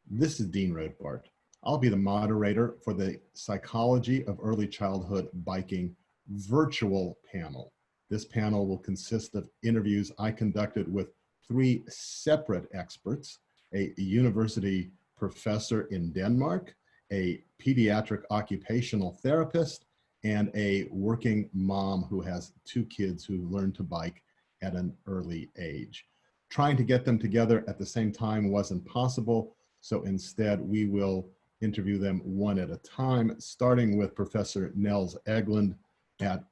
This is Dean Rothbart. I'll be the moderator for the Psychology of Early Childhood Biking virtual panel. This panel will consist of interviews I conducted with three separate experts: a university professor in Denmark, a pediatric occupational therapist, and a working mom who has two kids who learned to bike at an early age. Trying to get them together at the same time wasn't possible, so instead we will interview them one at a time, starting with Professor Niels Egelund at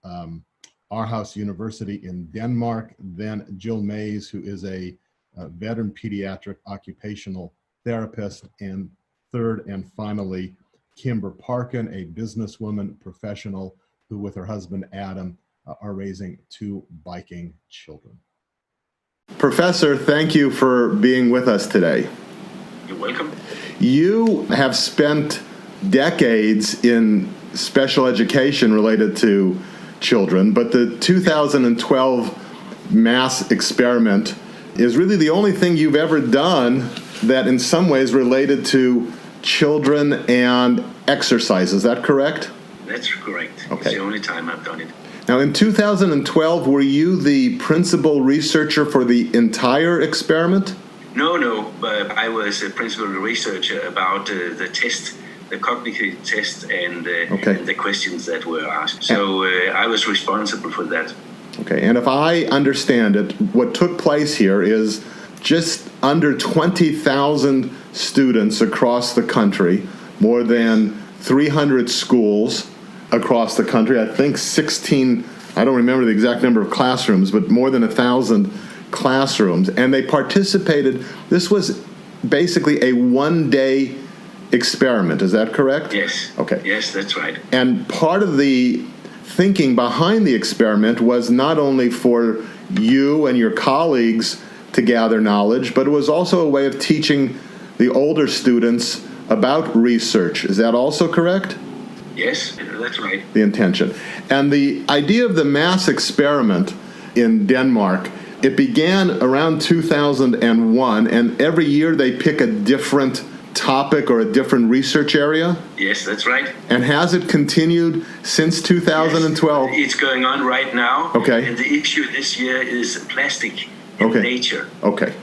Aarhus University in Denmark, then Jill Mays, who is a veteran pediatric occupational therapist, and third and finally, Kimber Parkin, a businesswoman professional who with her husband Adam are raising two biking children. Professor, thank you for being with us today. You're welcome. You have spent decades in special education related to children, but the 2012 mass experiment is really the only thing you've ever done that in some ways related to children and exercise. Is that correct? That's correct. Okay. It's the only time I've done it. Now, in 2012, were you the principal researcher for the entire experiment? No, but I was a principal researcher about the test, the cognitive test, and the questions that were asked. So I was responsible for that. Okay, and if I understand it, what took place here is just under 20,000 students across the country, more than 300 schools across the country, I think 16, I don't remember the exact number of classrooms, but more than 1,000 classrooms, and they participated. This was basically a one-day experiment. Is that correct? Yes. Okay. Yes, that's right. And part of the thinking behind the experiment was not only for you and your colleagues to gather knowledge, but it was also a way of teaching the older students about research. Is that also correct? Yes, that's right. The intention. And the idea of the mass experiment in Denmark, it began around 2001, and every year they pick a different topic or a different research area? Yes, that's right. And has it continued since 2012? Yes, it's going on right now. Okay. And the issue this year is plastic in nature. Okay,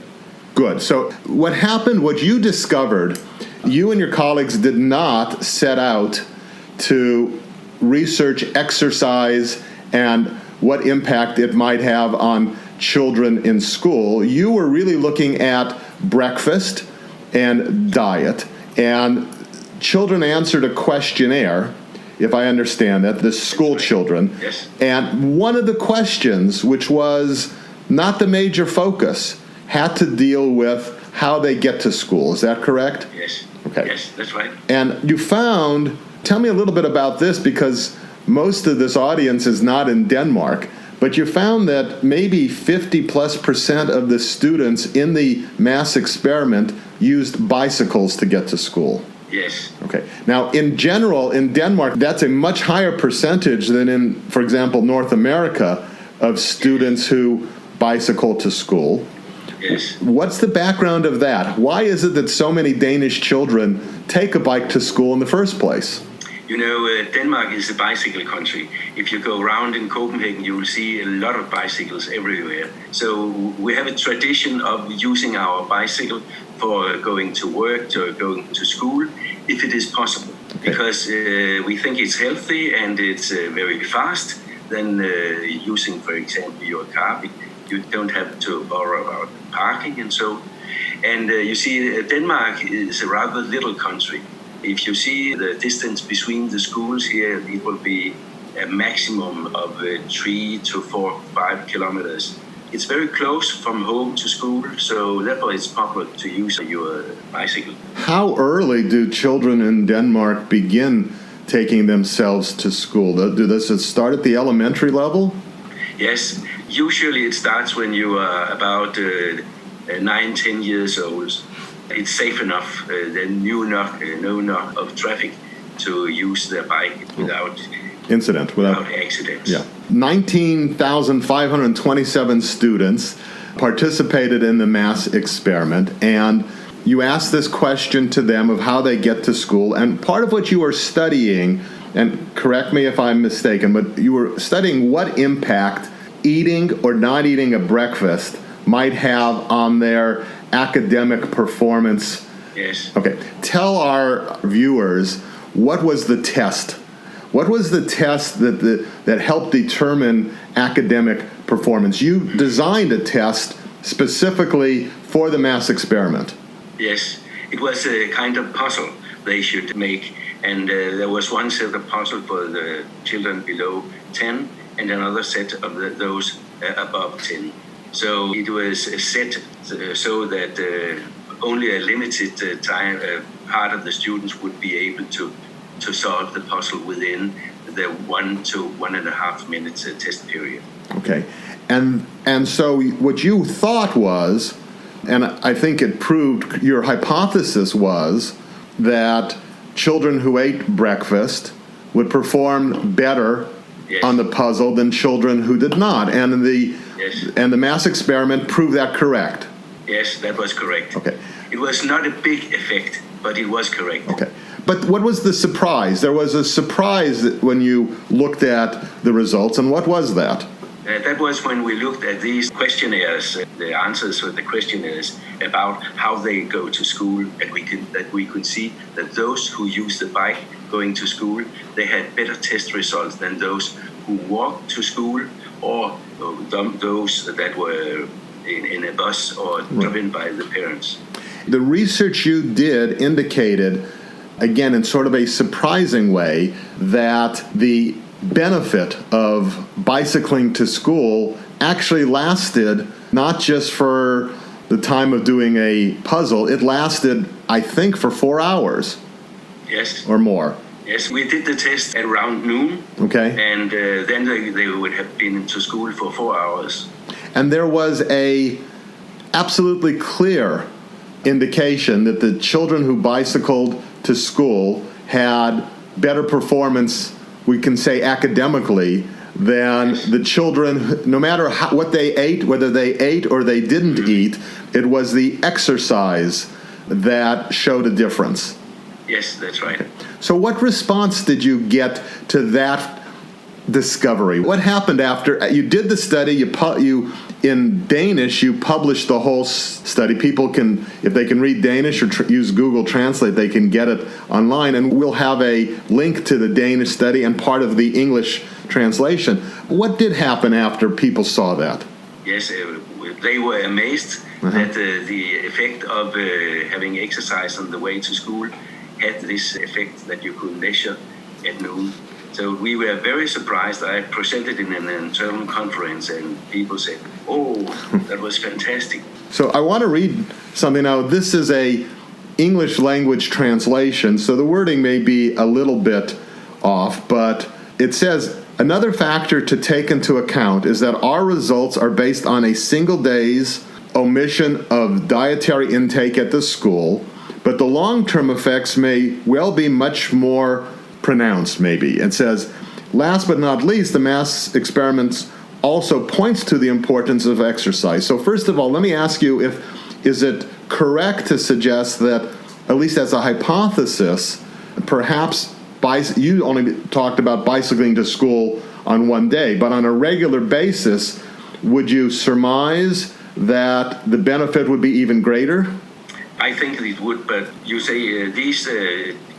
good. So what happened, what you discovered, you and your colleagues did not set out to research exercise and what impact it might have on children in school. You were really looking at breakfast and diet, and children answered a questionnaire, if I understand that, the school children. Yes. And one of the questions, which was not the major focus, had to deal with how they get to school. Is that correct? Yes. Okay. Yes, that's right. And you found, tell me a little bit about this, because most of this audience is not in Denmark, but you found that maybe 50+% of the students in the mass experiment used bicycles to get to school. Yes. Okay. Now, in general, in Denmark, that's a much higher percentage than in, for example, North America, of students who bicycle to school. Yes. What's the background of that? Why is it that so many Danish children take a bike to school in the first place? You know, Denmark is a bicycle country. If you go around in Copenhagen, you will see a lot of bicycles everywhere. So we have a tradition of using our bicycle for going to work, or going to school, if it is possible. Okay. Because we think it's healthy and it's very fast than using, for example, your car. You don't have to worry about parking and so. And you see, Denmark is a rather little country. If you see the distance between the schools here, it will be a maximum of 3 to 4, 5 kilometers. It's very close from home to school, so therefore it's popular to use your bicycle. How early do children in Denmark begin taking themselves to school? Does it start at the elementary level? Yes, usually it starts when you are about 9, 10 years old. It's safe enough, then know enough of traffic to use their bike without accidents. Yeah. 19,527 students participated in the mass experiment, and you ask this question to them of how they get to school, and part of what you are studying, and correct me if I'm mistaken, but you were studying what impact eating or not eating a breakfast might have on their academic performance. Yes. Okay. Tell our viewers, what was the test? What was the test that helped determine academic performance? You designed a test specifically for the mass experiment. Yes. It was a kind of puzzle they should make. And there was one set of puzzle for the children below 10 and another set of those above 10. So it was set so that only a limited time part of the students would be able to solve the puzzle within the 1 to 1.5 minutes test period. Okay. And so what you thought was, and I think it proved your hypothesis was, that children who ate breakfast would perform better Yes. on the puzzle than children who did not. And the mass experiment proved that correct. Yes, that was correct. Okay. It was not a big effect, but it was correct. Okay. But what was the surprise? There was a surprise when you looked at the results, and what was that? That was when we looked at these questionnaires, the answers for the questionnaires about how they go to school, and we could see that those who use the bike going to school, they had better test results than those who walked to school or those that were in a bus or driven by the parents. The research you did indicated, again, in sort of a surprising way, that the benefit of bicycling to school actually lasted not just for the time of doing a puzzle, it lasted, I think, for 4 hours. Yes. Or more. Yes, we did the test at around noon. Okay. And then they would have been to school for 4 hours. And there was a absolutely clear indication that the children who bicycled to school had better performance, we can say academically, than the children, no matter what they ate, whether they ate or they didn't eat, it was the exercise that showed a difference. Yes, that's right. So what response did you get to that discovery? What happened after you did the study? You in Danish, you published the whole study. People can, if they can read Danish or use Google Translate, they can get it online, and we'll have a link to the Danish study and part of the English translation. What did happen after people saw that? Yes, they were amazed that the effect of having exercise on the way to school had this effect that you could measure at noon. So we were very surprised. I presented in an internal conference and people said, "Oh, that was fantastic." So I want to read something now. This is a English language translation, so the wording may be a little bit off, but it says, "Another factor to take into account is that our results are based on a single day's omission of dietary intake at the school, but the long-term effects may well be much more pronounced, maybe." It says, "Last but not least, the mass experiments also points to the importance of exercise." So first of all, let me ask you, is it correct to suggest that, at least as a hypothesis, perhaps you only talked about bicycling to school on one day, but on a regular basis, would you surmise that the benefit would be even greater? I think it would, but you say these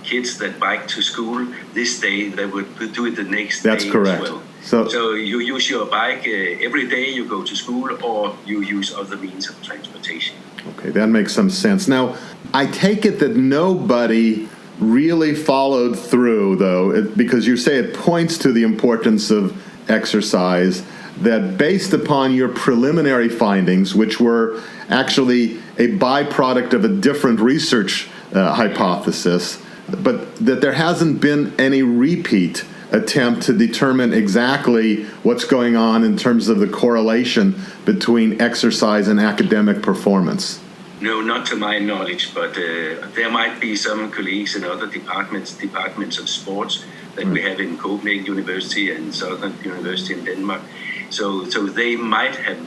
kids that bike to school this day, they would do it the next That's day correct. as well. So you use your bike every day you go to school, or you use other means of transportation. Okay, that makes some sense. Now, I take it that nobody really followed through, though, because you say it points to the importance of exercise, that based upon your preliminary findings, which were actually a byproduct of a different research hypothesis, but that there hasn't been any repeat attempt to determine exactly what's going on in terms of the correlation between exercise and academic performance. No, not to my knowledge, but there might be some colleagues in other departments of sports that we have in Copenhagen University and Southern University in Denmark. So they might have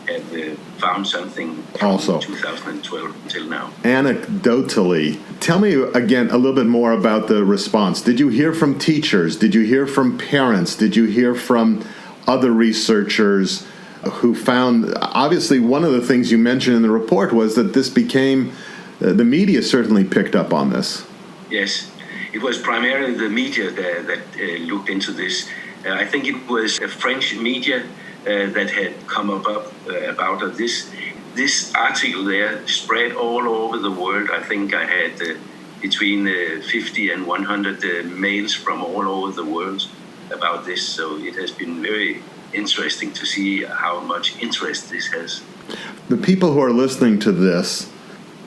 have found something from Also 2012 until now. Anecdotally, tell me again a little bit more about the response. Did you hear from teachers? Did you hear from parents? Did you hear from other researchers who found, obviously one of the things you mentioned in the report was that this became, the media certainly picked up on this. Yes, it was primarily the media that looked into this. I think it was a French media that had come up about this. This article there spread all over the world. I think I had between 50 and 100 mails from all over the world about this. So it has been very interesting to see how much interest this has. The people who are listening to this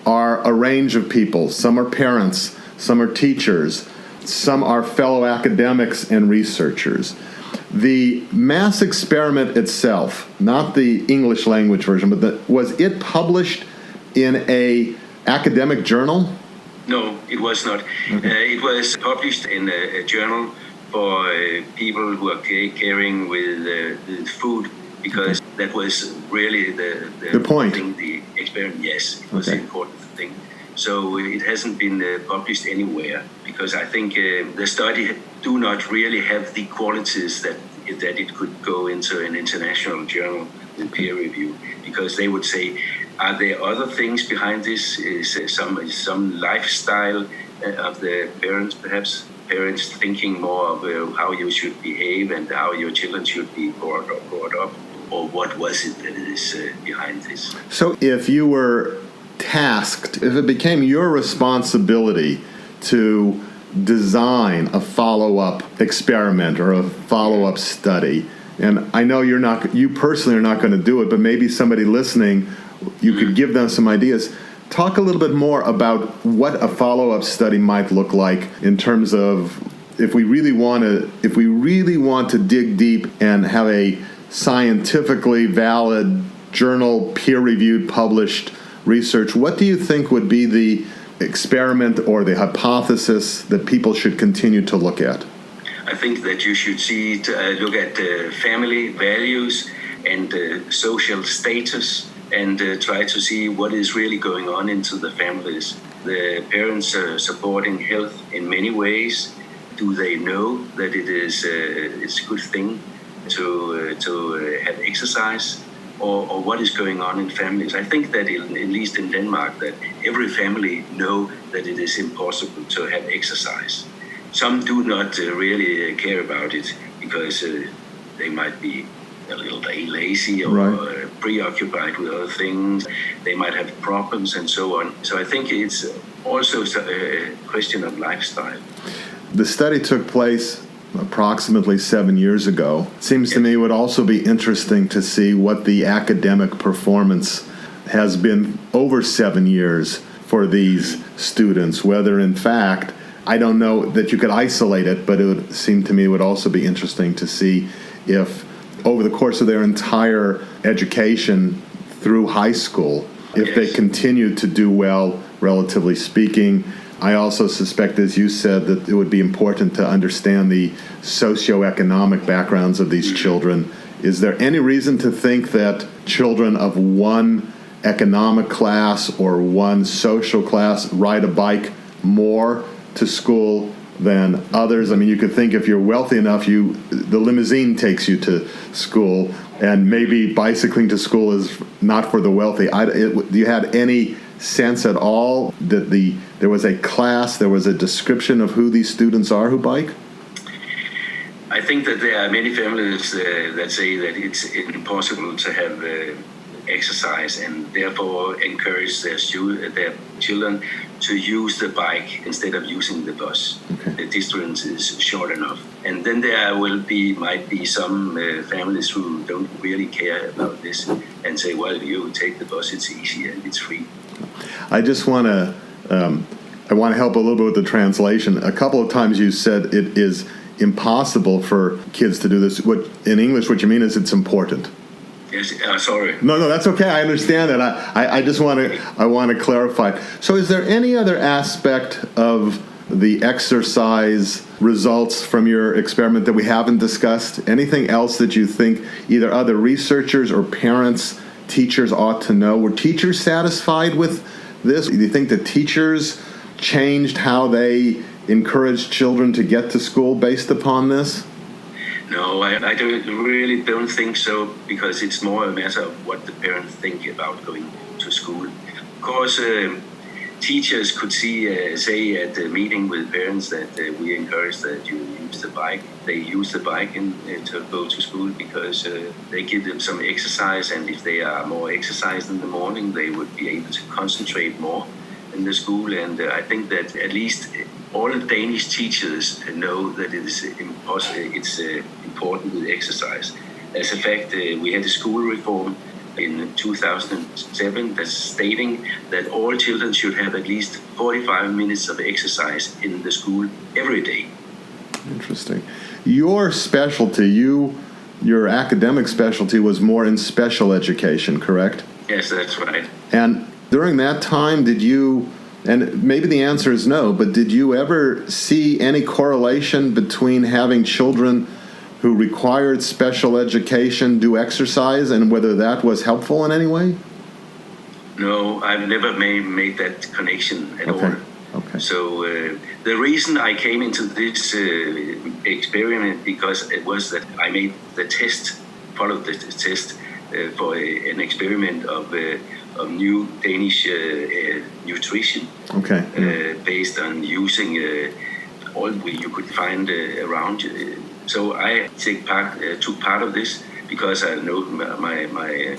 are a range of people. Some are parents, some are teachers, some are fellow academics and researchers. The mass experiment itself, not the English language version, but was it published in a academic journal? No, it was not. Okay. It was published in a journal for people who are caring with food, because that was really the point. Thing, the experiment. Yes, it was the important thing. So it hasn't been published anywhere, because I think the study do not really have the qualities that it could go into an international journal with peer review, because they would say, are there other things behind this? Is some lifestyle of the parents, perhaps? Parents thinking more of how you should behave and how your children should be brought up, or what was it that is behind this? So if you were tasked, if it became your responsibility to design a follow-up experiment or a follow-up study, and I know you personally are not going to do it, but maybe somebody listening, you could give them some ideas. Talk a little bit more about what a follow-up study might look like in terms of if we really want to dig deep and have a scientifically valid journal, peer-reviewed, published research. What do you think would be the experiment or the hypothesis that people should continue to look at? I think that you should look at family values and social status, and try to see what is really going on into the families. The parents are supporting health in many ways. Do they know that it's a good thing to have exercise? Or what is going on in families? I think that at least in Denmark, that every family know that it is impossible to have exercise. Some do not really care about it because they might be a little lazy or preoccupied with other things. They might have problems and so on. So I think it's also a question of lifestyle. The study took place approximately 7 years ago. It seems to me it would also be interesting to see what the academic performance has been over 7 years for these students, whether in fact, I don't know that you could isolate it, but it would seem to me it would also be interesting to see if over the course of their entire education through high school, if they continue to do well, relatively speaking. I also suspect, as you said, that it would be important to understand the socioeconomic backgrounds of these children. Is there any reason to think that children of one economic class or one social class ride a bike more to school than others? I mean, you could think if you're wealthy enough, the limousine takes you to school, and maybe bicycling to school is not for the wealthy. Do you have any sense at all that there was a class, there was a description of who these students are who bike? I think that there are many families that say that it's impossible to have exercise, and therefore encourage their children to use the bike instead of using the bus. Okay. The distance is short enough. And then there might be some families who don't really care about this and say, well, you take the bus, it's easy and it's free. I just want to help a little bit with the translation. A couple of times you said it is impossible for kids to do this. In English, what you mean is it's important. Yes, sorry. No, that's okay. I understand that. I just want to clarify. So is there any other aspect of the exercise results from your experiment that we haven't discussed? Anything else that you think either other researchers or parents teachers ought to know? Were teachers satisfied with this? Do you think that teachers changed how they encouraged children to get to school based upon this? No, I really don't think so, because it's more a matter of what the parents think about going to school. Of course, teachers could say at the meeting with parents that we encourage that you use the bike. They use the bike to go to school because they give them some exercise, and if they are more exercised in the morning, they would be able to concentrate more in the school. And I think that at least all Danish teachers know that it's important with exercise. As a fact, we had a school reform in 2007 that's stating that all children should have at least 45 minutes of exercise in the school every day. Interesting. Your specialty, your academic specialty was more in special education, correct? Yes, that's right. And during that time, did you, and maybe the answer is no, but did you ever see any correlation between having children who required special education do exercise and whether that was helpful in any way? No, I've never made that connection at all. Okay. So the reason I came into this experiment because it was that I made the test, followed the test for an experiment of new Danish nutrition. Based on using all you could find around. So I took part of this because I know my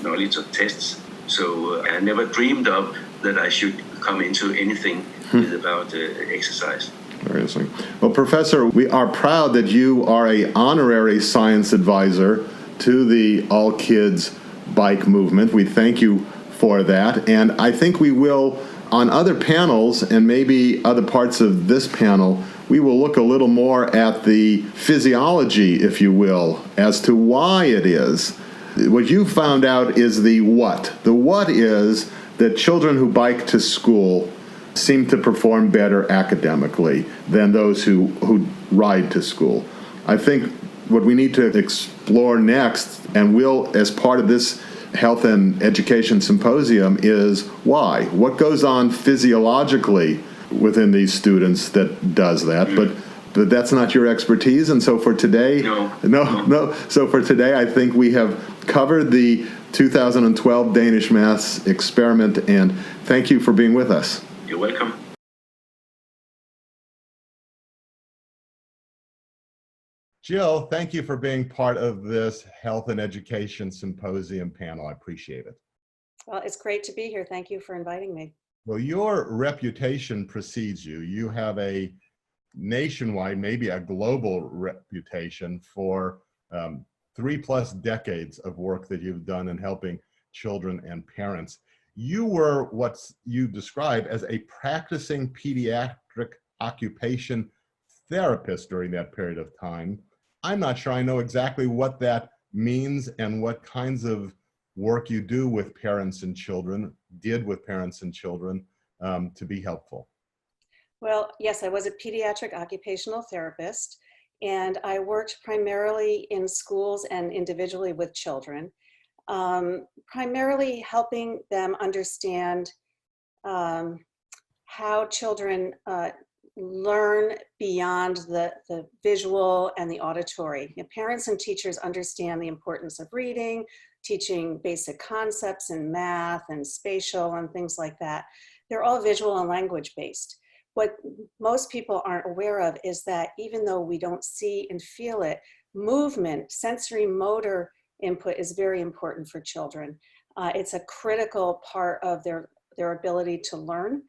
knowledge of tests. So I never dreamed of that I should come into anything about exercise. Very interesting. Well, Professor, we are proud that you are an honorary science advisor to the All Kids Bike movement. We thank you for that. And I think we will, on other panels and maybe other parts of this panel, we will look a little more at the physiology, if you will, as to why it is. What you found out is the what. The what is that children who bike to school seem to perform better academically than those who ride to school. I think what we need to explore next, and will as part of this Health and Education Symposium, is why. What goes on physiologically within these students that does that, but that's not your expertise. And so for today, no. So for today, I think we have covered the 2012 Danish Maths experiment, and thank you for being with us. You're welcome. Jill, thank you for being part of this Health and Education Symposium panel. I appreciate it. Well, it's great to be here. Thank you for inviting me. Well, your reputation precedes you. You have a nationwide, maybe a global reputation for 3+ decades of work that you've done in helping children and parents. You were what you describe as a practicing pediatric occupation therapist during that period of time. I'm not sure I know exactly what that means and what kinds of work you do with parents and children, did with parents and children, to be helpful. Well, yes, I was a pediatric occupational therapist, and I worked primarily in schools and individually with children, primarily helping them understand how children learn beyond the visual and the auditory. Parents and teachers understand the importance of reading, teaching basic concepts in math and spatial and things like that. They're all visual and language based. What most people aren't aware of is that even though we don't see and feel it, movement, sensory motor input is very important for children. It's a critical part of their ability to learn.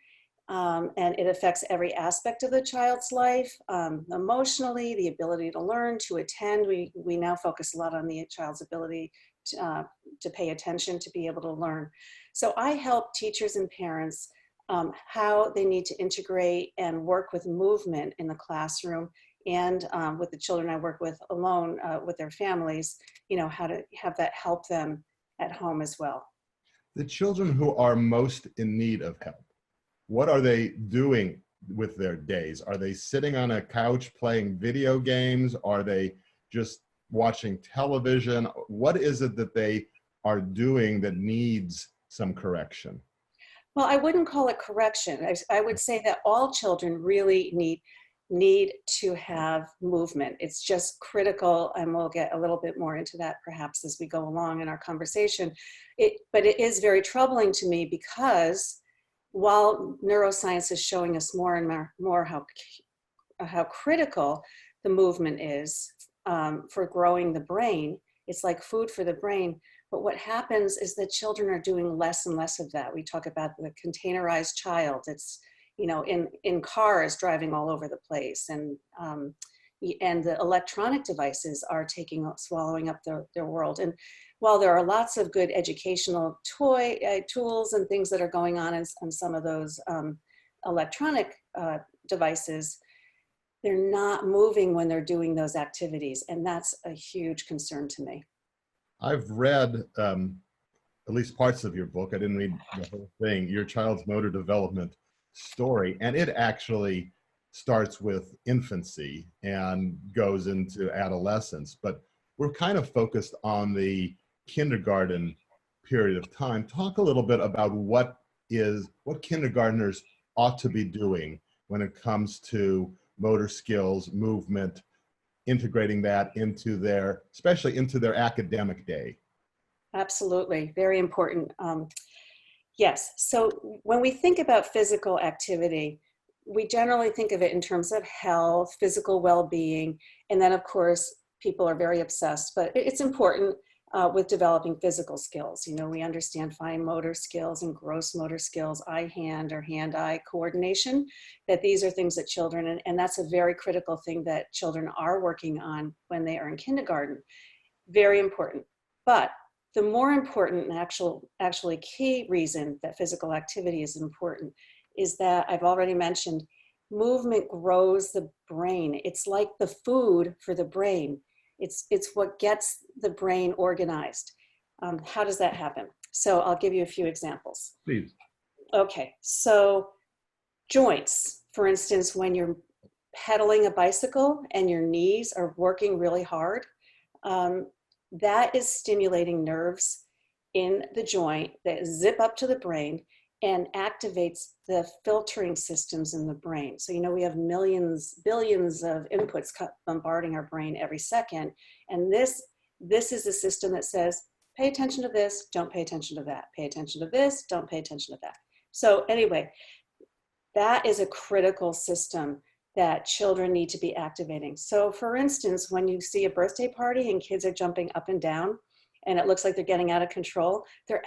And it affects every aspect of the child's life, emotionally, the ability to learn, to attend. We now focus a lot on the child's ability to pay attention, to be able to learn. So I help teachers and parents how they need to integrate and work with movement in the classroom, and with the children I work with alone with their families, how to have that help them at home as well. The children who are most in need of help, what are they doing with their days? Are they sitting on a couch playing video games? Are they just watching television? What is it that they are doing that needs some correction? Well, I wouldn't call it correction. I would say that all children really need to have movement. It's just critical, and we'll get a little bit more into that perhaps as we go along in our conversation. But it is very troubling to me, because while neuroscience is showing us more and more how critical the movement is for growing the brain, it's like food for the brain. But what happens is that children are doing less and less of that. We talk about the containerized child. It's, you know, in cars driving all over the place, and the electronic devices are swallowing up their world. And while there are lots of good educational tools and things that are going on in some of those electronic devices, they're not moving when they're doing those activities. And that's a huge concern to me. I've read at least parts of your book. I didn't read the whole thing, Your Child's Motor Development Story, and it actually starts with infancy and goes into adolescence, but we're kind of focused on the kindergarten period of time. Talk a little bit about what kindergartners ought to be doing when it comes to motor skills, movement, integrating that into especially into their academic day. Absolutely, very important. Yes, so when we think about physical activity, we generally think of it in terms of health, physical well-being, and then of course, people are very obsessed, but it's important with developing physical skills. You know, we understand fine motor skills and gross motor skills, eye-hand or hand-eye coordination, that these are things that children, and that's a very critical thing that children are working on when they are in kindergarten. Very important. But the more important and actually key reason that physical activity is important is that I've already mentioned, movement grows the brain. It's like the food for the brain. It's what gets the brain organized. How does that happen? So I'll give you a few examples. Please. Okay, so joints, for instance, when you're pedaling a bicycle and your knees are working really hard, that is stimulating nerves in the joint that zip up to the brain and activates the filtering systems in the brain. So, you know, we have billions of inputs bombarding our brain every second. And this is a system that says, pay attention to this, don't pay attention to that. Pay attention to this, don't pay attention to that. So anyway, that is a critical system that children need to be activating. So for instance, when you see a birthday party and kids are jumping up and down, and it looks like they're getting out of control, their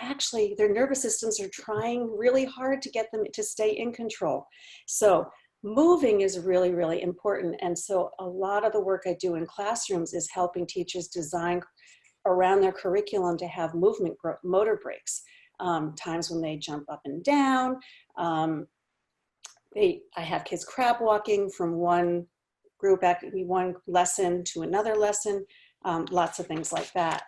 nervous systems are trying really hard to get them to stay in control. So moving is really, really important. And so a lot of the work I do in classrooms is helping teachers design around their curriculum to have motor breaks, times when they jump up and down. I have kids crab walking from one lesson to another lesson, lots of things like that.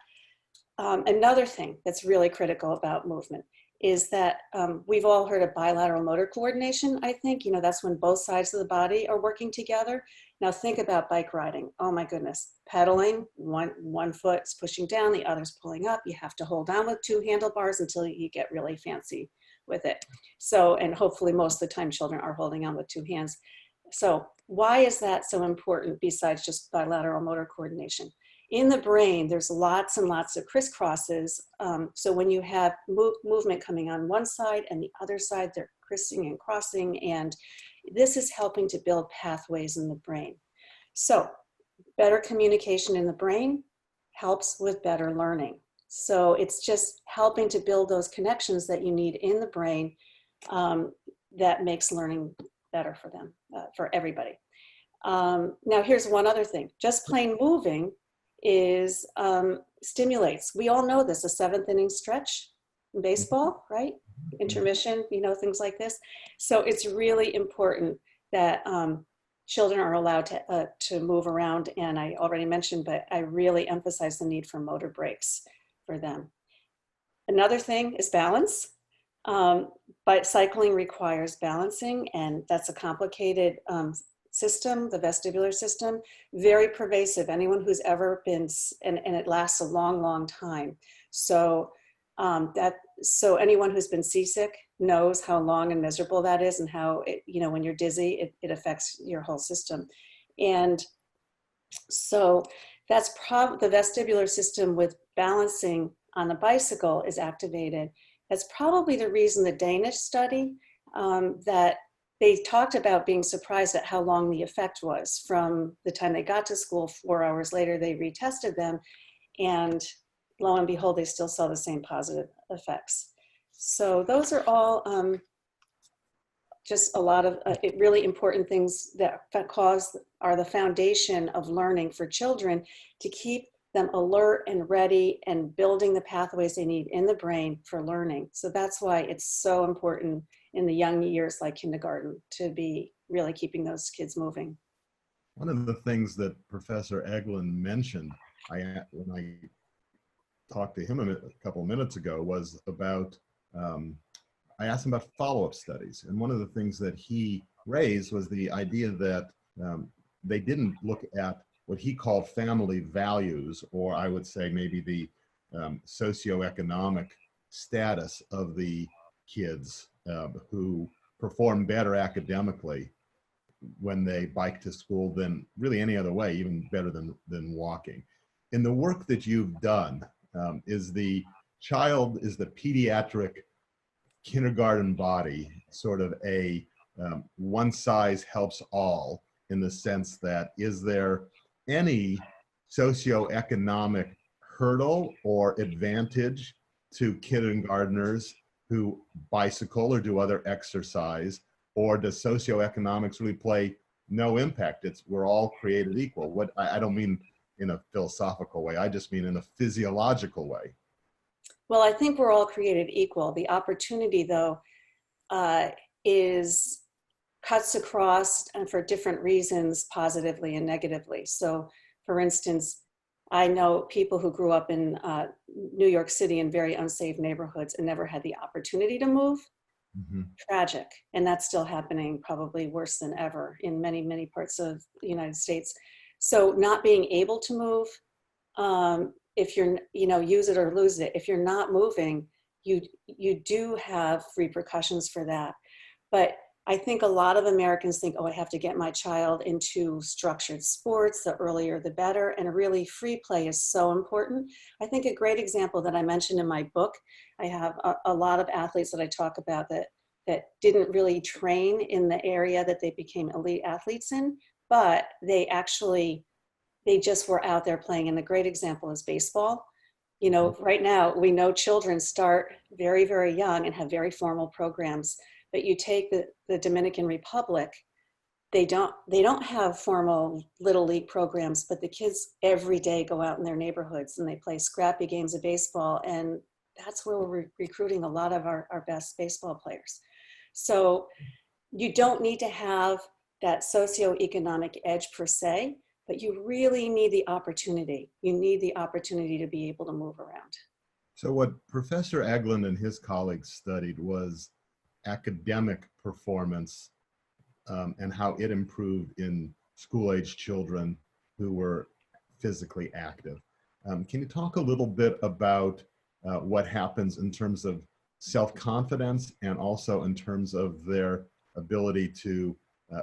Another thing that's really critical about movement is that we've all heard of bilateral motor coordination, I think. You know, that's when both sides of the body are working together. Now think about bike riding. Oh my goodness. Pedaling, one foot's pushing down, the other's pulling up. You have to hold on with two handlebars until you get really fancy with it. So, and hopefully most of the time children are holding on with two hands. So why is that so important besides just bilateral motor coordination? In the brain, there's lots and lots of crisscrosses. So when you have movement coming on one side and the other side, they're crissing and crossing, and this is helping to build pathways in the brain. So better communication in the brain helps with better learning. So it's just helping to build those connections that you need in the brain that makes learning better for them, for everybody. Now here's one other thing. Just plain moving is stimulates. We all know this, a seventh inning stretch in baseball, right? Intermission, you know, things like this. So it's really important that children are allowed to move around. And I already mentioned, but I really emphasize the need for motor breaks for them. Another thing is balance. But cycling requires balancing, and that's a complicated system, the vestibular system, very pervasive. Anyone who's ever been, and it lasts a long, long time. So so anyone who's been seasick knows how long and miserable that is, and how it, when you're dizzy, it affects your whole system. And so that's the vestibular system with balancing on the bicycle is activated. That's probably the reason the Danish study that they talked about being surprised at how long the effect was from the time they got to school. 4 hours later, they retested them, and lo and behold, they still saw the same positive effects. So those are all just a lot of really important things that are the foundation of learning for children, to keep them alert and ready and building the pathways they need in the brain for learning. So that's why it's so important in the young years like kindergarten to be really keeping those kids moving. One of the things that Professor Egelund mentioned when I talked to him a couple of minutes ago was about, I asked him about follow-up studies. And one of the things that he raised was the idea that they didn't look at what he called family values, or I would say maybe the socioeconomic status of the kids who perform better academically when they bike to school than really any other way, even better than walking. In the work that you've done, is the pediatric kindergarten body sort of a one size helps all, in the sense that, is there any socioeconomic hurdle or advantage to kindergartners who bicycle or do other exercise, or does socioeconomics really play no impact? We're all created equal. I don't mean in a philosophical way, I just mean in a physiological way. Well, I think we're all created equal. The opportunity, though, cuts across and for different reasons, positively and negatively. So, for instance, I know people who grew up in New York City in very unsafe neighborhoods and never had the opportunity to move. Mm-hmm. Tragic. And that's still happening, probably worse than ever in many, many parts of the United States. So not being able to move, if you're, use it or lose it. If you're not moving, you do have repercussions for that. But I think a lot of Americans think, oh, I have to get my child into structured sports, the earlier the better, and really free play is so important. I think a great example that I mentioned in my book, I have a lot of athletes that I talk about that didn't really train in the area that they became elite athletes in, but they just were out there playing. And the great example is baseball. Right now we know children start very, very young and have very formal programs. But you take the Dominican Republic, they don't have formal little league programs, but the kids every day go out in their neighborhoods and they play scrappy games of baseball. And that's where we're recruiting a lot of our best baseball players. So you don't need to have that socioeconomic edge per se, but you really need the opportunity. You need the opportunity to be able to move around. So what Professor Egelund and his colleagues studied was academic performance and how it improved in school-age children who were physically active. Can you talk a little bit about what happens in terms of self-confidence and also in terms of their ability to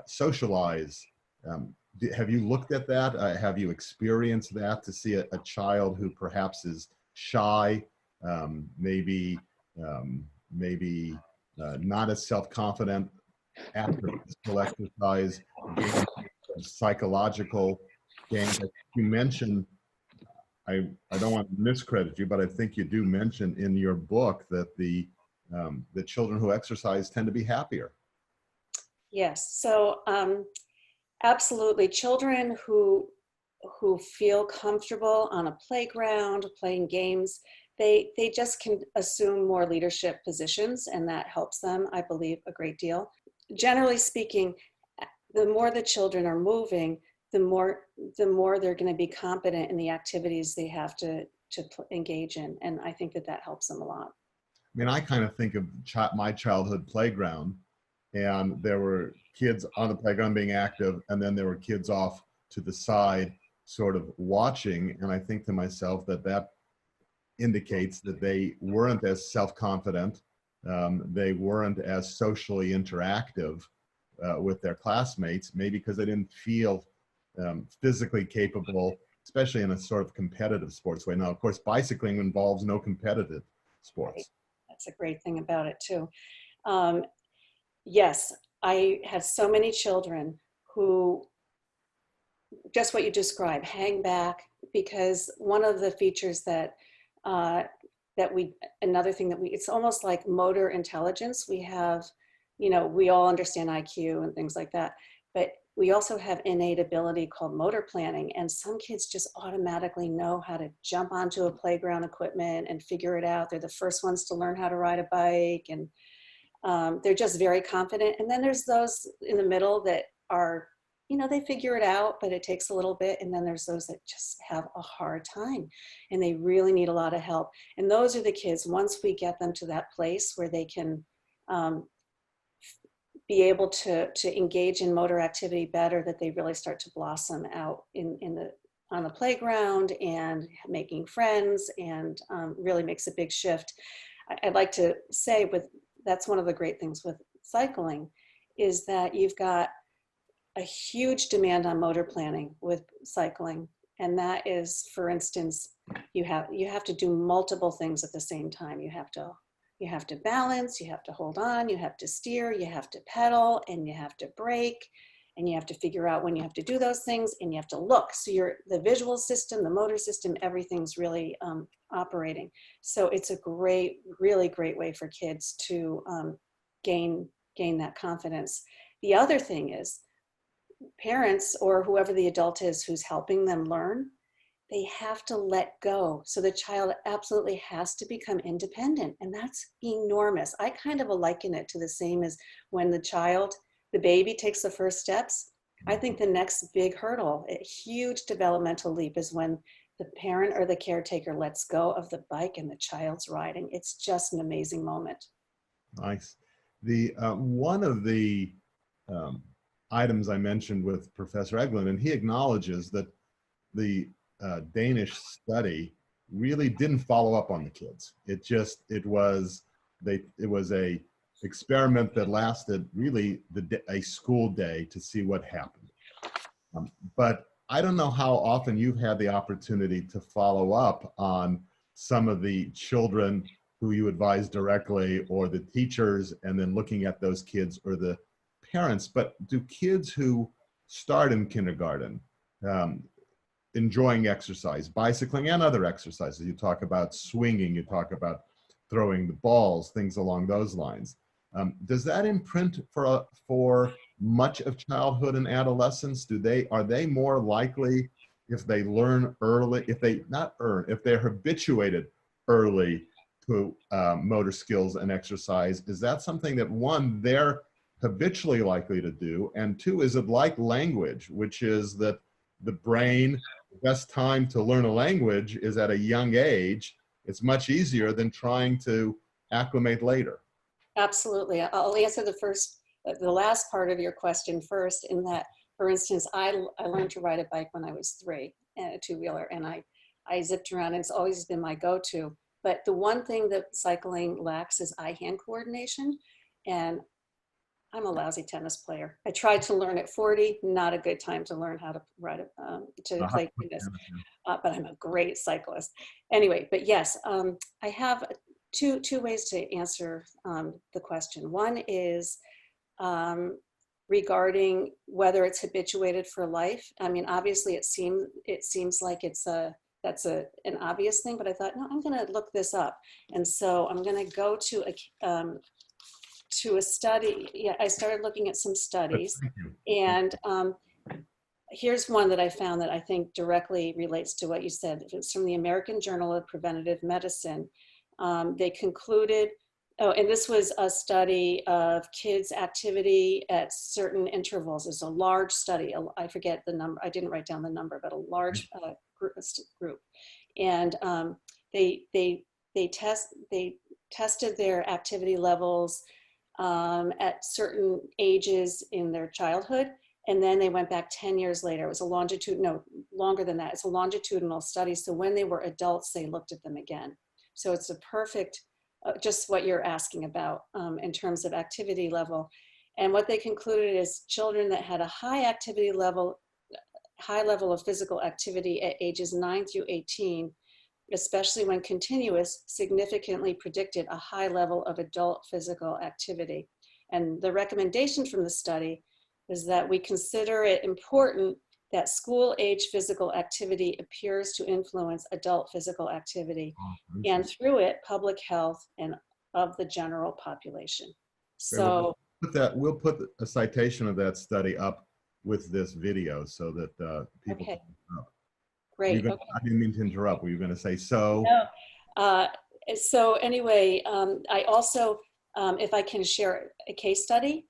socialize? Have you looked at that? Have you experienced that, to see a child who perhaps is shy, maybe not as self-confident after physical exercise, psychological gains? You mentioned, I don't want to miscredit you, but I think you do mention in your book that the children who exercise tend to be happier. Yes, so absolutely. Children who feel comfortable on a playground, playing games, they just can assume more leadership positions, and that helps them, I believe, a great deal. Generally speaking, the more the children are moving, the more they're going to be competent in the activities they have to engage in, and I think that helps them a lot. I mean, I kind of think of my childhood playground and there were kids on the playground being active, and then there were kids off to the side sort of watching. And I think to myself that that indicates that they weren't as self-confident, they weren't as socially interactive with their classmates, maybe because they didn't feel physically capable, especially in a sort of competitive sports way. Now, of course, bicycling involves no competitive sports. That's a great thing about it too. Yes, I had so many children who, just what you described, hang back, because one of the features that another thing that it's almost like motor intelligence. We have, we all understand IQ and things like that, but we also have innate ability called motor planning. And some kids just automatically know how to jump onto a playground equipment and figure it out. They're the first ones to learn how to ride a bike, and they're just very confident. And then there's those in the middle that are, they figure it out, but it takes a little bit. And then there's those that just have a hard time and they really need a lot of help. And those are the kids, once we get them to that place where they can be able to engage in motor activity better, that they really start to blossom out on the playground and making friends, and really makes a big shift. I'd like to say that's one of the great things with cycling, is that you've got a huge demand on motor planning with cycling. And that is, for instance, you have to do multiple things at the same time. You have to balance, you have to hold on, you have to steer, you have to pedal, and you have to brake, and you have to figure out when you have to do those things, and you have to look. So the visual system, the motor system, everything's really operating. So it's a really great way for kids to gain that confidence. The other thing is, parents or whoever the adult is who's helping them learn, they have to let go. So the child absolutely has to become independent, and that's enormous. I kind of liken it to the same as when the baby takes the first steps. I think the next big hurdle, a huge developmental leap, is when the parent or the caretaker lets go of the bike and the child's riding. It's just an amazing moment. Nice. One of the items I mentioned with Professor Egelund, and he acknowledges that the Danish study really didn't follow up on the kids. It was a experiment that lasted really a school day to see what happened. But I don't know how often you've had the opportunity to follow up on some of the children who you advise directly, or the teachers, and then looking at those kids, or the parents. But do kids who start in kindergarten enjoying exercise, bicycling and other exercises? You talk about swinging, you talk about throwing the balls, things along those lines. Does that imprint for much of childhood and adolescence? Are they more likely, if they learn early, if they're habituated early to motor skills and exercise? Is that something that, one, they're habitually likely to do, and two, is it like language, which is that the brain, the best time to learn a language is at a young age? It's much easier than trying to acclimate later. Absolutely. I'll answer the last part of your question first, in that, for instance, I learned to ride a bike when I was 3, a two-wheeler, and I zipped around, and it's always been my go-to. But the one thing that cycling lacks is eye-hand coordination, and I'm a lousy tennis player. I tried to learn at 40, not a good time to learn how to ride to play tennis, but I'm a great cyclist. Anyway, but yes, I have two ways to answer the question. One is regarding whether it's habituated for life. I mean, obviously, it seems like that's an obvious thing, but I thought, no, I'm going to look this up, and so I'm going to go to a study. Yeah, I started looking at some studies, and here's one that I found that I think directly relates to what you said. It's from the American Journal of Preventive Medicine. They concluded, and this was a study of kids' activity at certain intervals. It's a large study. I forget the number. I didn't write down the number, but a large group. And they tested their activity levels at certain ages in their childhood. And then they went back 10 years later. It was a no, longer than that. It's a longitudinal study. So when they were adults, they looked at them again. So it's a perfect, just what you're asking about in terms of activity level. And what they concluded is children that had a high level of physical activity at ages 9 through 18, especially when continuous, significantly predicted a high level of adult physical activity. And the recommendation from the study is that we consider it important that school-age physical activity appears to influence adult physical activity, and through it, public health and of the general population. So we'll put a citation of that study up with this video so that people okay. can look up. Great. Okay. I didn't mean to interrupt. Were you going to say so? No. So anyway, I also, if I can share a case study.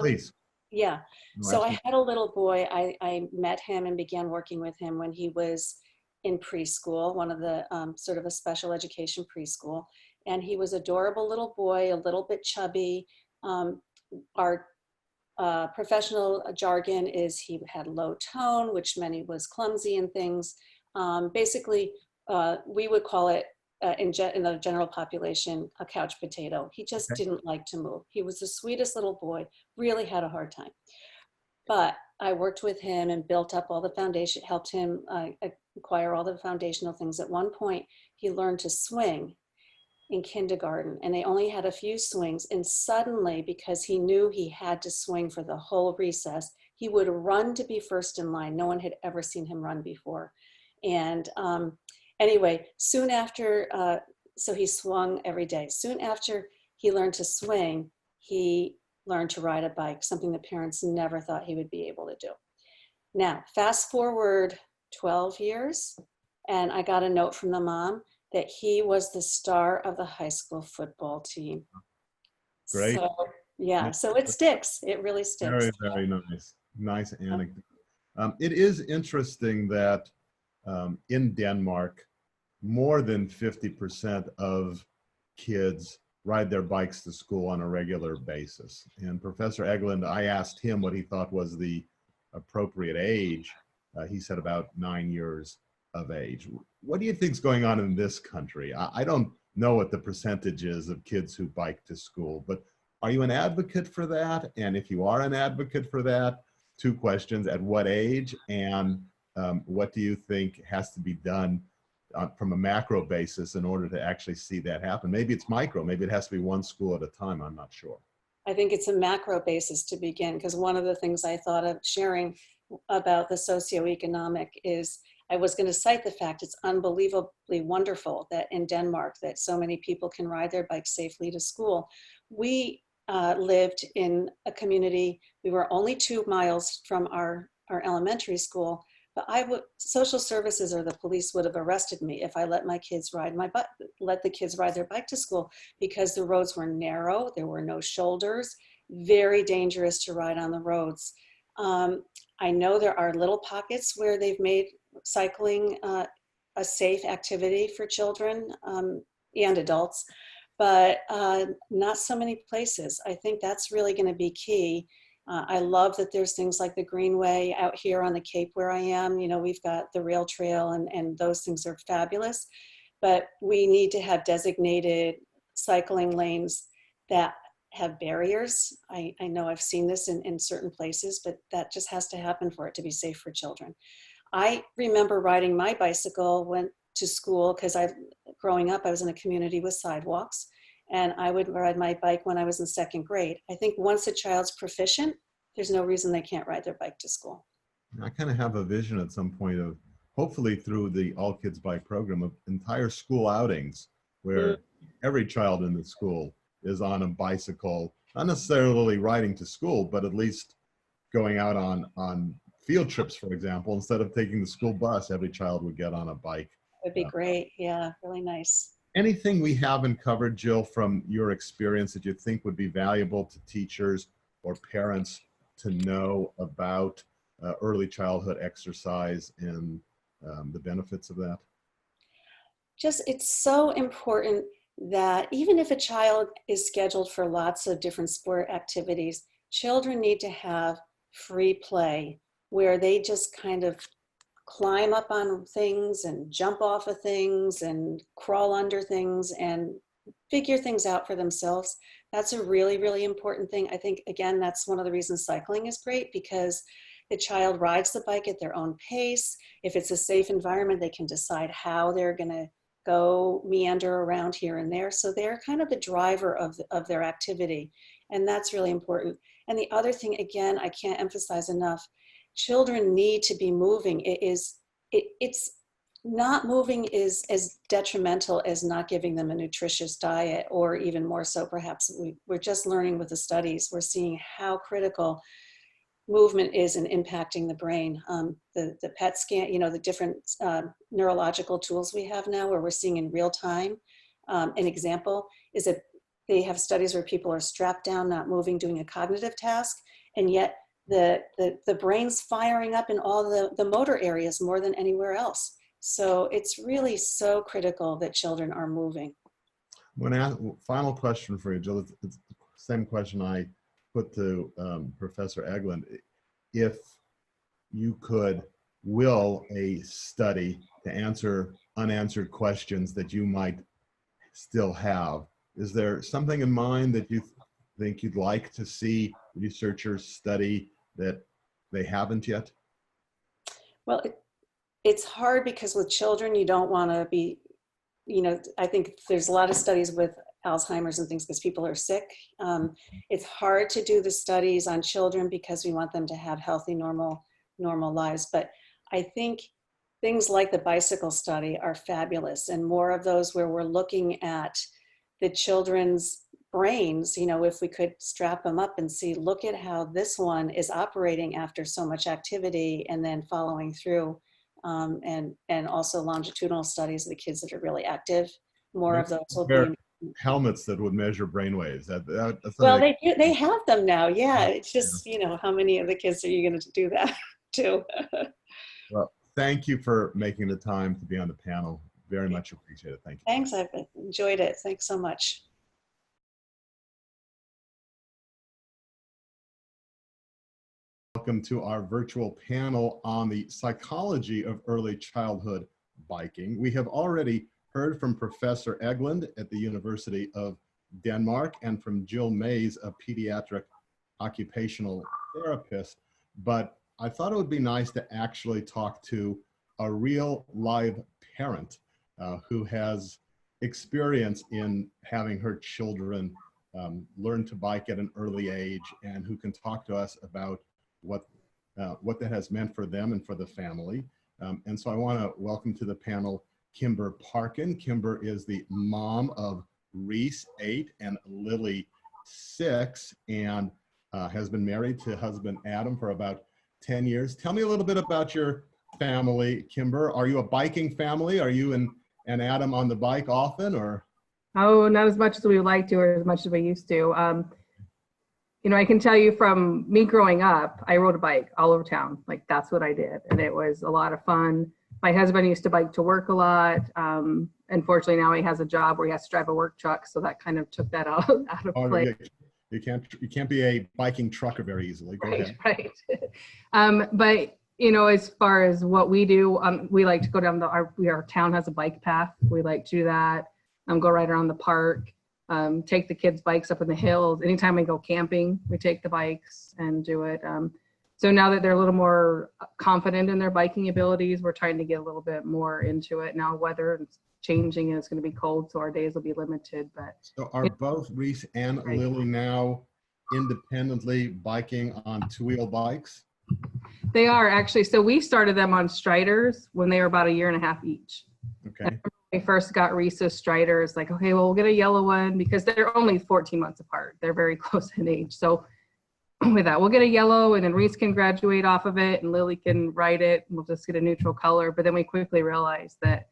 Please. Yeah. No, So absolutely. I had a little boy. I met him and began working with him when he was in preschool, one of the sort of a special education preschool. And he was adorable little boy, a little bit chubby. Our professional jargon is he had low tone, which meant he was clumsy and things. Basically, we would call it in the general population, a couch potato. He just didn't like to move. He was the sweetest little boy, really had a hard time. But I worked with him and built up all the foundation, helped him acquire all the foundational things. At one point, he learned to swing in kindergarten, and they only had a few swings. And suddenly, because he knew he had to swing for the whole recess, he would run to be first in line. No one had ever seen him run before. And anyway, soon after, so he swung every day. Soon after he learned to swing, he learned to ride a bike, something that parents never thought he would be able to do. Now, fast forward 12 years, and I got a note from the mom that he was the star of the high school football team. Great. So, yeah, so it sticks. It really sticks. Very, very nice. Nice anecdote. It is interesting that in Denmark, more than 50% of kids ride their bikes to school on a regular basis. And Professor Egelund, I asked him what he thought was the appropriate age. He said about 9 years of age. What do you think is going on in this country? I don't know what the percentage is of kids who bike to school, but are you an advocate for that? And if you are an advocate for that, 2 questions: at what age, and what do you think has to be done from a macro basis in order to actually see that happen? Maybe it's micro, maybe it has to be one school at a time, I'm not sure. I think it's a macro basis to begin, because one of the things I thought of sharing about the socioeconomic is I was going to cite the fact it's unbelievably wonderful that in Denmark that so many people can ride their bikes safely to school. We lived in a community, we were only 2 miles from our elementary school, but social services or the police would have arrested me if I let my kids let the kids ride their bike to school, because the roads were narrow, there were no shoulders, very dangerous to ride on the roads. I know there are little pockets where they've made cycling a safe activity for children and adults, but not so many places. I think that's really going to be key. I love that there's things like the Greenway out here on the Cape where I am. You know, we've got the rail trail and those things are fabulous, but we need to have designated cycling lanes that have barriers. I know I've seen this in certain places, but that just has to happen for it to be safe for children. I remember riding my bicycle, went to school, because growing up, I was in a community with sidewalks, and I would ride my bike when I was in 2nd grade. I think once a child's proficient, there's no reason they can't ride their bike to school. I kind of have a vision at some point of, hopefully through the All Kids Bike program, of entire school outings where every child in the school is on a bicycle, not necessarily riding to school, but at least going out on field trips, for example. Instead of taking the school bus, every child would get on a bike. Would be great. Yeah, really nice. Anything we haven't covered, Jill, from your experience that you think would be valuable to teachers or parents to know about early childhood exercise and the benefits of that? Just, it's so important that even if a child is scheduled for lots of different sport activities, children need to have free play where they just kind of climb up on things and jump off of things and crawl under things and figure things out for themselves. That's a really, really important thing. I think, again, that's one of the reasons cycling is great, because the child rides the bike at their own pace. If it's a safe environment, they can decide how they're going to go meander around here and there. So they're kind of the driver of their activity. And that's really important. And the other thing, again, I can't emphasize enough, children need to be moving. It's not moving is as detrimental as not giving them a nutritious diet, or even more so, perhaps. We're just learning with the studies. We're seeing how critical movement is in impacting the brain. The PET scan, the different neurological tools we have now, where we're seeing in real time. An example is that they have studies where people are strapped down, not moving, doing a cognitive task, and yet the brain's firing up in all the motor areas more than anywhere else. So it's really so critical that children are moving. Final question for you, Jill. It's the same question I put to Professor Egelund. If you could will a study to answer unanswered questions that you might still have, is there something in mind that you think you'd like to see researchers study that they haven't yet? Well, it's hard because with children, you don't want to be, I think there's a lot of studies with Alzheimer's and things because people are sick. It's hard to do the studies on children because we want them to have healthy, normal lives. But I think things like the bicycle study are fabulous, and more of those where we're looking at the children's brains, if we could strap them up and see, look at how this one is operating after so much activity, and then following through. And also longitudinal studies of the kids that are really active. More of those will be helmets that would measure brainwaves. Well, they have them now. Yeah, it's just how many of the kids are you going to do that to? Well, thank you for making the time to be on the panel. Very much appreciate it. Thank you. Thanks. I've enjoyed it. Thanks so much. Welcome to our virtual panel on the psychology of early childhood biking. We have already heard from Professor Egelund at the University of Denmark and from Jill Mays, a pediatric occupational therapist, but I thought it would be nice to actually talk to a real live parent who has experience in having her children learn to bike at an early age, and who can talk to us about what that has meant for them and for the family. And so I want to welcome to the panel Kimber Parkin. Kimber is the mom of Reese, 8, and Lily, 6, and has been married to husband Adam for about 10 years. Tell me a little bit about your family, Kimber. Are you a biking family? Are you and Adam on the bike often, or? Oh, not as much as we would like to, or as much as we used to. I can tell you from me growing up, I rode a bike all over town. Like, that's what I did. And it was a lot of fun. My husband used to bike to work a lot. Unfortunately, now he has a job where he has to drive a work truck. So that kind of took that out of play. You can't be a biking trucker very easily. Go ahead. Right. But, as far as what we do, we like to go down our town has a bike path. We like to do that. Go right around the park. Take the kids' bikes up in the hills. Anytime we go camping, we take the bikes and do it. So now that they're a little more confident in their biking abilities, we're trying to get a little bit more into it. Now weather is changing and it's going to be cold, so our days will be limited. But so are both Reese and Lily now independently biking on 2-wheel bikes? They are, actually. So we started them on Striders when they were about 1.5 years each. Okay. We first got Reese's Striders, like, okay, well, we'll get a yellow one because they're only 14 months apart. They're very close in age. So with that, we'll get a yellow, and then Reese can graduate off of it and Lily can ride it. And we'll just get a neutral color. But then we quickly realized that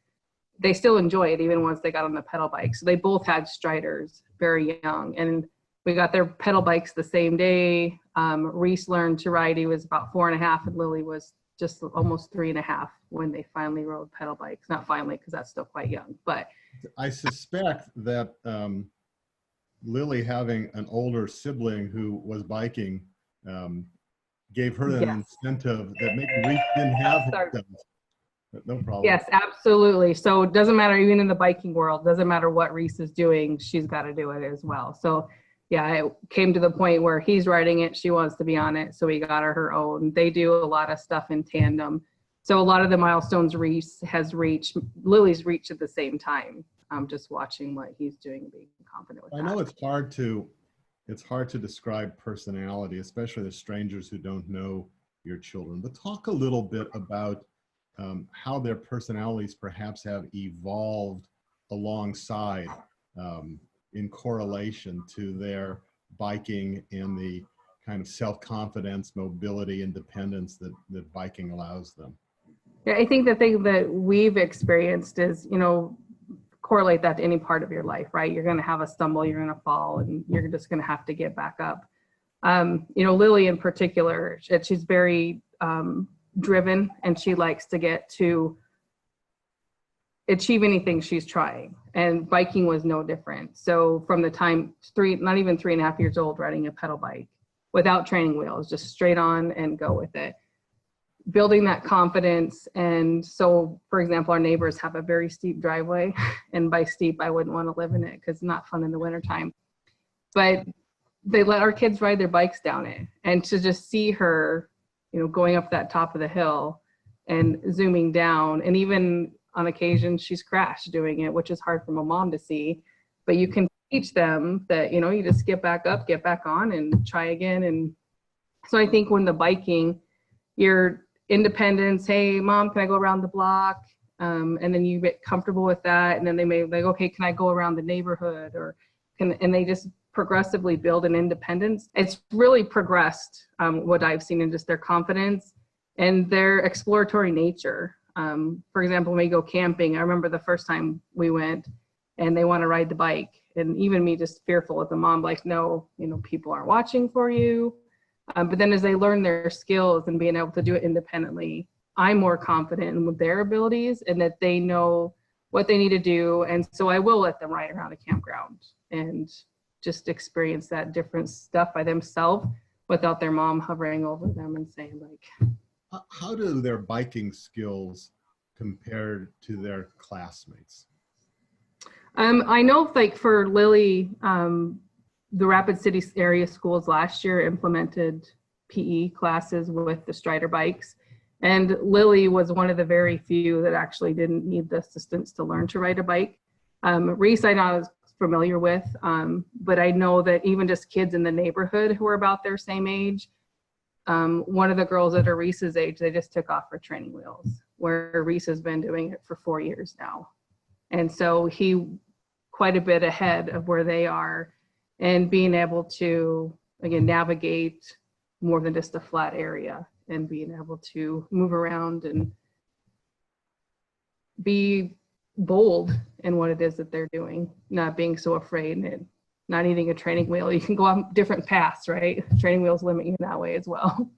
they still enjoy it even once they got on the pedal bike. So they both had Striders very young, and we got their pedal bikes the same day. Reese learned to ride. He was about 4.5 and Lily was just almost 3.5 when they finally rode pedal bikes. Not finally, because that's still quite young, but I suspect that Lily having an older sibling who was biking gave her an yes. incentive that maybe Reese didn't have Sorry. herself. No problem. Yes, absolutely. So it doesn't matter, even in the biking world, doesn't matter what Reese is doing, she's got to do it as well. So yeah, it came to the point where he's riding it, she wants to be on it, so we got her own. They do a lot of stuff in tandem. So a lot of the milestones Reese has reached, Lily's reached at the same time. I'm just watching what he's doing and being confident with that. I know it's hard to describe personality, especially to strangers who don't know your children, but talk a little bit about how their personalities perhaps have evolved alongside in correlation to their biking and the kind of self-confidence, mobility, independence that biking allows them. Yeah, I think the thing that we've experienced is, correlate that to any part of your life, right? You're going to have a stumble, you're going to fall, and you're just going to have to get back up. Lily in particular, she's very driven, and she likes to get to achieve anything she's trying, and biking was no different. So from the time not even 3.5 years old, riding a pedal bike without training wheels, just straight on and go with it, building that confidence. And so, for example, our neighbors have a very steep driveway, and by steep, I wouldn't want to live in it because it's not fun in the wintertime, but they let our kids ride their bikes down it, and to just see her going up that top of the hill and zooming down, and even on occasion she's crashed doing it, which is hard for a mom to see, but you can teach them that, you just get back up, get back on, and try again. And so I think when the biking, your independence, hey mom, can I go around the block? And then you get comfortable with that, and then they may like, okay, can I go around the neighborhood, and they just progressively build an independence. It's really progressed, what I've seen in just their confidence and their exploratory nature. For example, when we go camping, I remember the first time we went and they want to ride the bike, and even me just fearful with the mom, like, no, people aren't watching for you. But then as they learn their skills and being able to do it independently, I'm more confident in their abilities and that they know what they need to do. And so I will let them ride around a campground and just experience that different stuff by themselves without their mom hovering over them and saying like. How do their biking skills compare to their classmates? I know like for Lily, the Rapid City area schools last year implemented PE classes with the Strider bikes. And Lily was one of the very few that actually didn't need the assistance to learn to ride a bike. Reese, I know I was familiar with, but I know that even just kids in the neighborhood who are about their same age, one of the girls that are Reese's age, they just took off her training wheels, where Reese has been doing it for 4 years now. And so he quite a bit ahead of where they are, and being able to, again, navigate more than just a flat area, and being able to move around and be bold in what it is that they're doing, not being so afraid and not needing a training wheel. You can go on different paths, right? Training wheels limit you that way as well.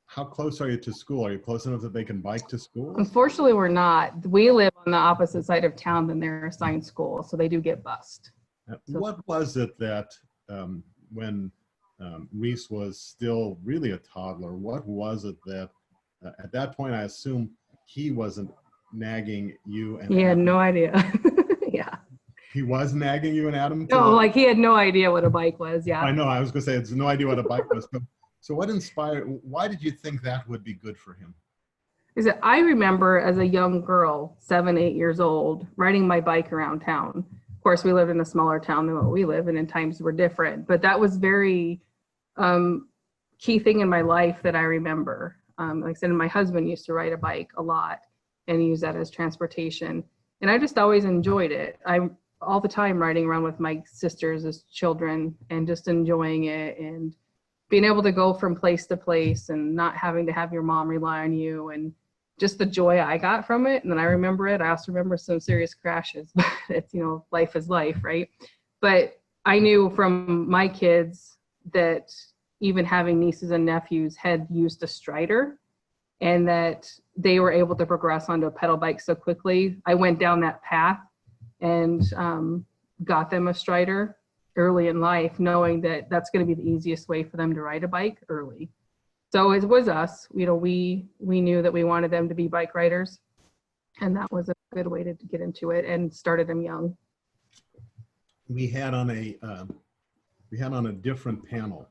How close are you to school? Are you close enough that they can bike to school? Unfortunately, we're not. We live on the opposite side of town than their assigned school, so they do get bused. What was it that when Reese was still really a toddler, what was it that at that point, I assume he wasn't nagging you and He had Adam? no idea. Yeah. He was nagging you and Adam? No, like he had no idea what a bike was. Yeah. I know. I was going to say, it's no idea what a bike was. So what inspired, why did you think that would be good for him? Is that I remember as a young girl, 7, 8 years old, riding my bike around town. Of course, we lived in a smaller town than what we live in, and times were different. But that was very key thing in my life that I remember. Like I said, my husband used to ride a bike a lot and use that as transportation. And I just always enjoyed it. I'm all the time riding around with my sisters as children and just enjoying it and being able to go from place to place and not having to have your mom rely on you, and just the joy I got from it. And then I remember it. I also remember some serious crashes, but it's, life is life, right? But I knew from my kids that, even having nieces and nephews, had used a strider, and that they were able to progress onto a pedal bike so quickly. I went down that path and got them a strider early in life, knowing that that's going to be the easiest way for them to ride a bike early. So it was us, you know, we knew that we wanted them to be bike riders, and that was a good way to get into it, and started them young. We had on a different panel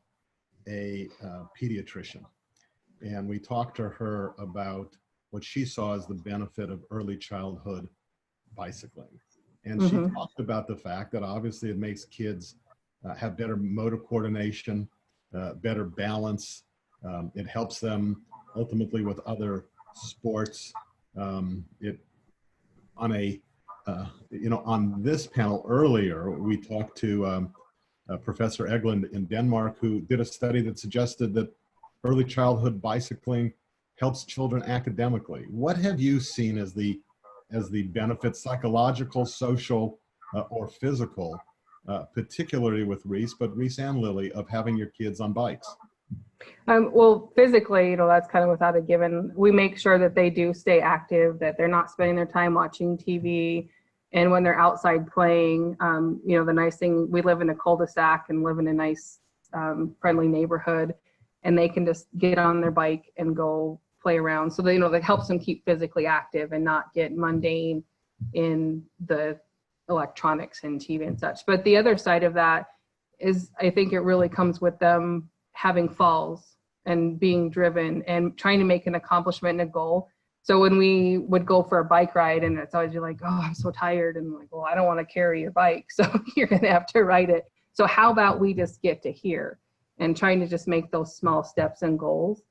a pediatrician, and we talked to her about what she saw as the benefit of early childhood bicycling. And she talked about the fact that obviously it makes kids have better motor coordination, better balance. It helps them ultimately with other sports. On this panel earlier, we talked to Professor Egelund in Denmark, who did a study that suggested that early childhood bicycling helps children academically. What have you seen as the benefits, psychological, social, or physical, particularly with Reese, but Reese and Lily, of having your kids on bikes? Well, physically, you know, that's kind of without a given. We make sure that they do stay active, that they're not spending their time watching TV. And when they're outside playing, you know, the nice thing, we live in a cul-de-sac and live in a nice, friendly neighborhood, and they can just get on their bike and go play around. So that, you know, that helps them keep physically active and not get mundane in the electronics and TV and such. But the other side of that is, I think it really comes with them having falls and being driven and trying to make an accomplishment and a goal. So when we would go for a bike ride, and it's always, you're like, oh, I'm so tired. And I'm like, well, I don't want to carry your bike, so you're going to have to ride it. So how about we just get to here, and trying to just make those small steps and goals.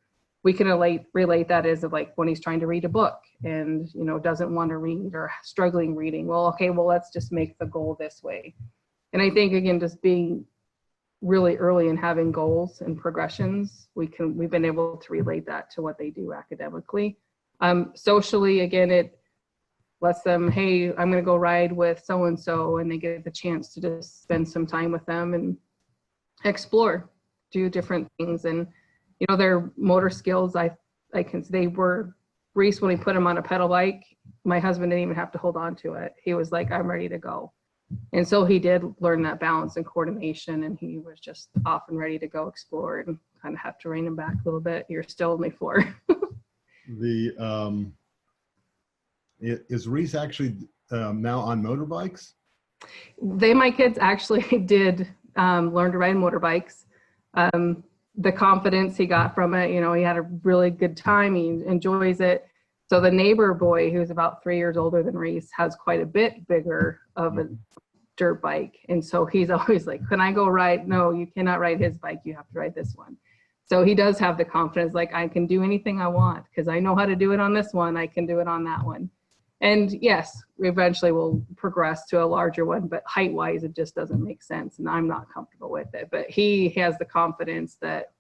We can relate that as like when he's trying to read a book and, you know, doesn't want to read or struggling reading. Well, okay, well, let's just make the goal this way. And I think, again, just being really early and having goals and progressions, we've been able to relate that to what they do academically. Socially, again, it lets them, hey, I'm going to go ride with so-and-so, and they get the chance to just spend some time with them and explore, do different things. And, you know, their motor skills, Reese, when we put him on a pedal bike, my husband didn't even have to hold on to it. He was like, I'm ready to go. And so he did learn that balance and coordination, and he was just off and ready to go explore, and kind of have to rein him back a little bit. You're still only 4. Is Reese actually now on motorbikes? My kids actually did learn to ride motorbikes. The confidence he got from it, you know, he had a really good time. He enjoys it. So the neighbor boy, who's about 3 years older than Reese, has quite a bit bigger of a dirt bike. And so he's always like, can I go ride? No, you cannot ride his bike. You have to ride this one. So he does have the confidence, like, I can do anything I want because I know how to do it on this one. I can do it on that one. And yes, eventually we'll progress to a larger one, but height-wise, it just doesn't make sense, and I'm not comfortable with it. But he has the confidence that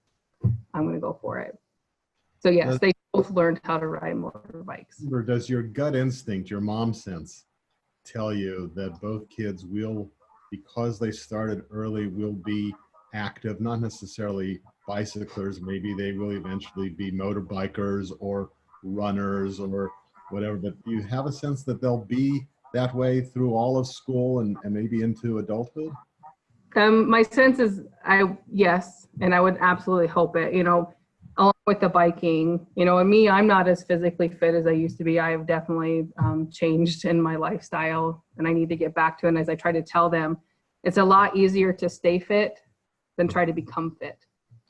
I'm going to go for it. So yes, they both learned how to ride motorbikes. Or does your gut instinct, your mom sense, tell you that both kids will, because they started early, will be active, not necessarily bicyclers, maybe they will eventually be motorbikers or runners or whatever, but do you have a sense that they'll be that way through all of school and maybe into adulthood? My sense is yes, and I would absolutely hope it, you know, along with the biking, you know, and me, I'm not as physically fit as I used to be. I have definitely changed in my lifestyle, and I need to get back to it. And as I try to tell them, it's a lot easier to stay fit than try to become fit.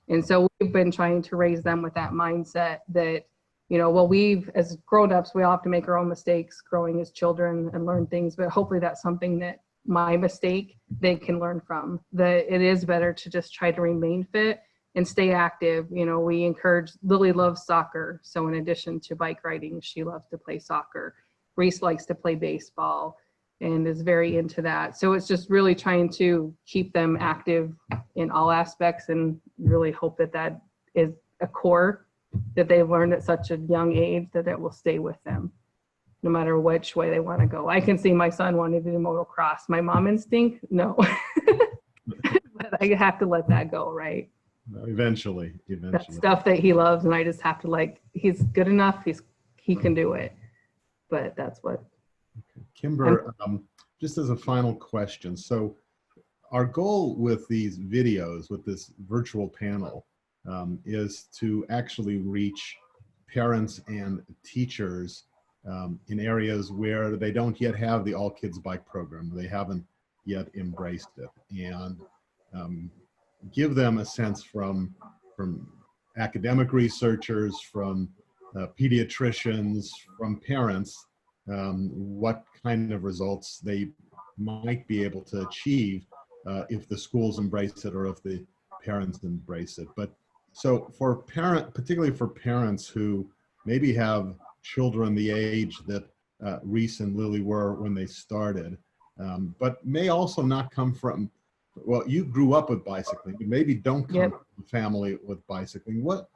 And so we've been trying to raise them with that mindset that, you know, well, as grown-ups, we all have to make our own mistakes growing as children and learn things, but hopefully that's something that my mistake they can learn from, that it is better to just try to remain fit and stay active. You know, we encourage, Lily loves soccer. So in addition to bike riding, she loves to play soccer. Reese likes to play baseball and is very into that. So it's just really trying to keep them active in all aspects, and really hope that that is a core that they learned at such a young age, that it will stay with them no matter which way they want to go. I can see my son wanting to do motocross. My mom instinct, no. But I have to let that go, right? Eventually, That's eventually. stuff that he loves, and I just have to like, he's good enough. He can do it. But that's what. Kimber, just as a final question. So our goal with these videos, with this virtual panel, is to actually reach parents and teachers in areas where they don't yet have the All Kids Bike program. They haven't yet embraced it, and give them a sense from academic researchers, from pediatricians, from parents, what kind of results they might be able to achieve if the schools embrace it or if the parents embrace it. But so for particularly for parents who maybe have children the age that Reese and Lily were when they started, but may also not come from, well, you grew up with bicycling, but maybe don't come from a family with bicycling. What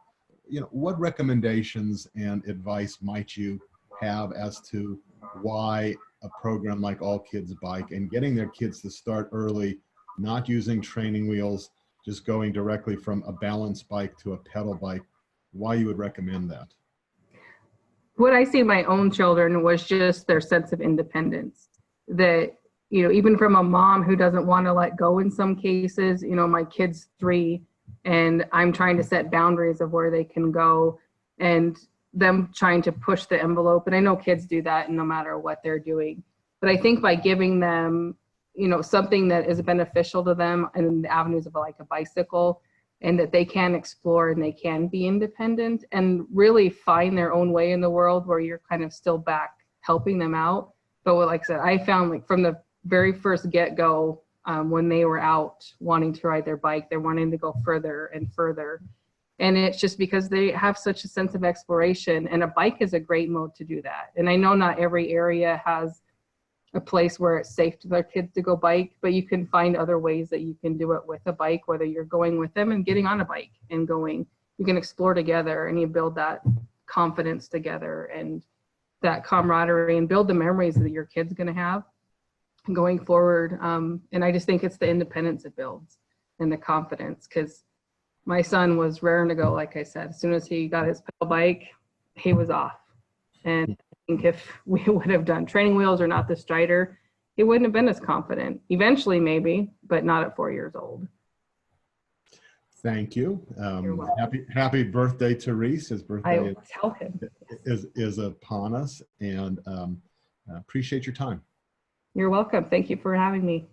recommendations and advice might you have as to why a program like All Kids Bike and getting their kids to start early, not using training wheels, just going directly from a balance bike to a pedal bike, why you would recommend that? What I see in my own children was just their sense of independence. That, even from a mom who doesn't want to let go in some cases, my kid's 3 and I'm trying to set boundaries of where they can go and them trying to push the envelope. And I know kids do that no matter what they're doing. But I think by giving them, something that is beneficial to them in the avenues of like a bicycle, and that they can explore and they can be independent and really find their own way in the world where you're kind of still back helping them out. But like I said, I found like from the very first get-go, when they were out wanting to ride their bike, they're wanting to go further and further. And it's just because they have such a sense of exploration, and a bike is a great mode to do that. And I know not every area has a place where it's safe to their kids to go bike, but you can find other ways that you can do it with a bike, whether you're going with them and getting on a bike and going. You can explore together and you build that confidence together and that camaraderie and build the memories that your kid's going to have going forward. And I just think it's the independence it builds and the confidence, because my son was raring to go. Like I said, as soon as he got his pedal bike, he was off. And I think if we would have done training wheels or not the Strider, he wouldn't have been as confident. Eventually, maybe, but not at 4 years old. Thank you. You're welcome. Happy birthday to Reese. His I birthday will tell him. is upon us, and appreciate your time. You're welcome. Thank you for having me.